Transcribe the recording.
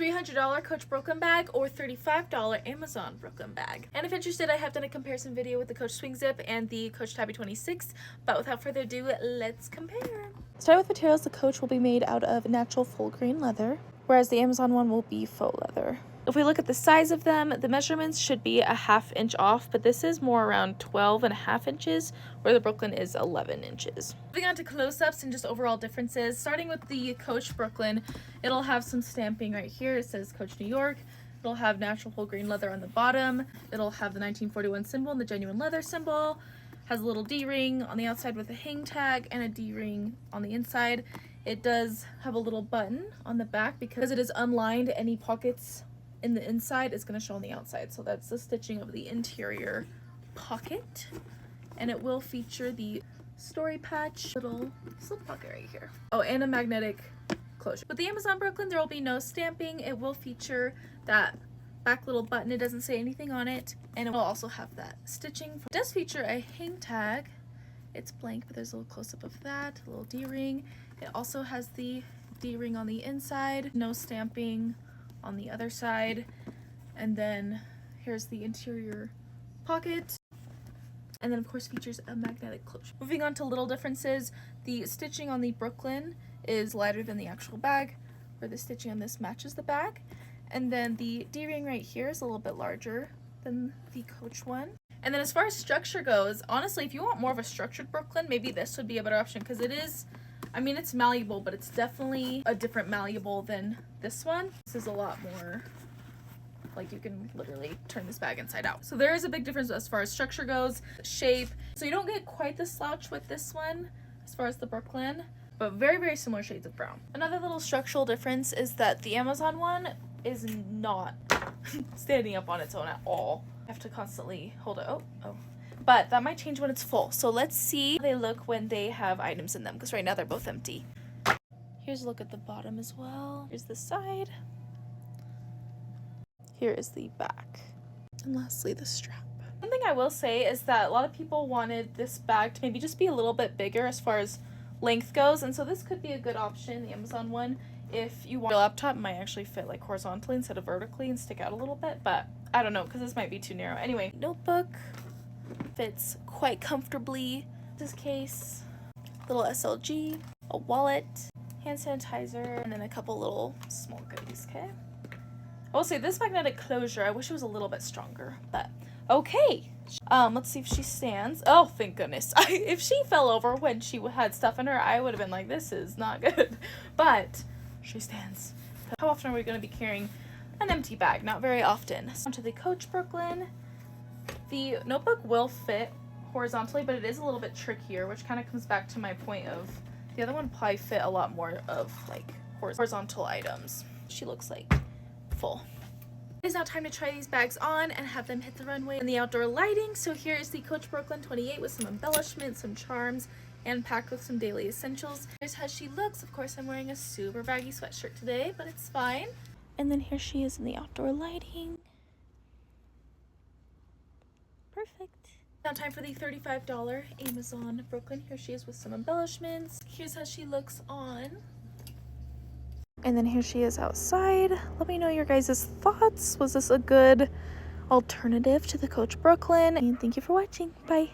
$300 Coach Brooklyn bag or $35 Amazon Brooklyn bag. And if interested, I have done a comparison video with the Coach Swing Zip and the Coach Tabby 26, but without further ado, let's compare. Start with materials. The Coach will be made out of natural full grain leather, whereas the Amazon one will be faux leather. If we look at the size of them, the measurements should be a ½ inch off, but this is more around 12.5 inches, where the Brooklyn is 11 inches. Moving on to close-ups and just overall differences. Starting with the Coach Brooklyn, it'll have some stamping right here. It says Coach New York. It'll have natural whole grain leather on the bottom. It'll have the 1941 symbol and the genuine leather symbol. Has a little D-ring on the outside with a hang tag and a D-ring on the inside. It does have a little button on the back because it is unlined. Any pockets in the inside is going to show on the outside. So that's the stitching of the interior pocket. And it will feature the story patch little slip pocket right here. Oh, and a magnetic closure. With the Amazon Brooklyn, there will be no stamping. It will feature that back little button. It doesn't say anything on it. And it will also have that stitching. It does feature a hang tag. It's blank, but there's a little close-up of that, a little D-ring. It also has the D-ring on the inside, no stamping on the other side. And then here's the interior pocket. And then of course features a magnetic closure. Moving on to little differences, the stitching on the Brooklyn is lighter than the actual bag, where the stitching on this matches the bag. And then the D-ring right here is a little bit larger than the Coach one. And then as far as structure goes, honestly, if you want more of a structured Brooklyn, maybe this would be a better option because it is, I mean, it's malleable, but it's definitely a different malleable than this one. This is a lot more, like you can literally turn this bag inside out. So there is a big difference as far as structure goes, shape. So you don't get quite the slouch with this one as far as the Brooklyn, but very, very similar shades of brown. Another little structural difference is that the Amazon one is not standing up on its own at all. I have to constantly hold it. Oh. But that might change when it's full. So let's see how they look when they have items in them, because right now they're both empty. Here's a look at the bottom as well. Here's the side. Here is the back. And lastly, the strap. One thing I will say is that a lot of people wanted this bag to maybe just be a little bit bigger as far as length goes. And so this could be a good option, the Amazon one. If you want your laptop, it might actually fit like horizontally instead of vertically and stick out a little bit. But I don't know, because this might be too narrow. Anyway, notebook fits quite comfortably. This case, little SLG, a wallet, hand sanitizer, and then a couple little small goodies, okay? I will say this magnetic closure, I wish it was a little bit stronger, but okay. Let's see if she stands. Oh, thank goodness. If she fell over when she had stuff in her, I would have been like, this is not good. But she stands. How often are we going to be carrying an empty bag? Not very often. So onto the Coach Brooklyn. The notebook will fit horizontally, but it is a little bit trickier, which kind of comes back to my point of the other one probably fit a lot more of like horizontal items. She looks like full. It is now time to try these bags on and have them hit the runway in the outdoor lighting. So here is the Coach Brooklyn 28 with some embellishments, some charms, and packed with some daily essentials. Here's how she looks. Of course, I'm wearing a super baggy sweatshirt today, but it's fine. And then here she is in the outdoor lighting. Perfect. Now time for the $35 Amazon Brooklyn. Here she is with some embellishments. Here's how she looks on. And then here she is outside. Let me know your guys' thoughts. Was this a good alternative to the Coach Brooklyn? And thank you for watching. Bye.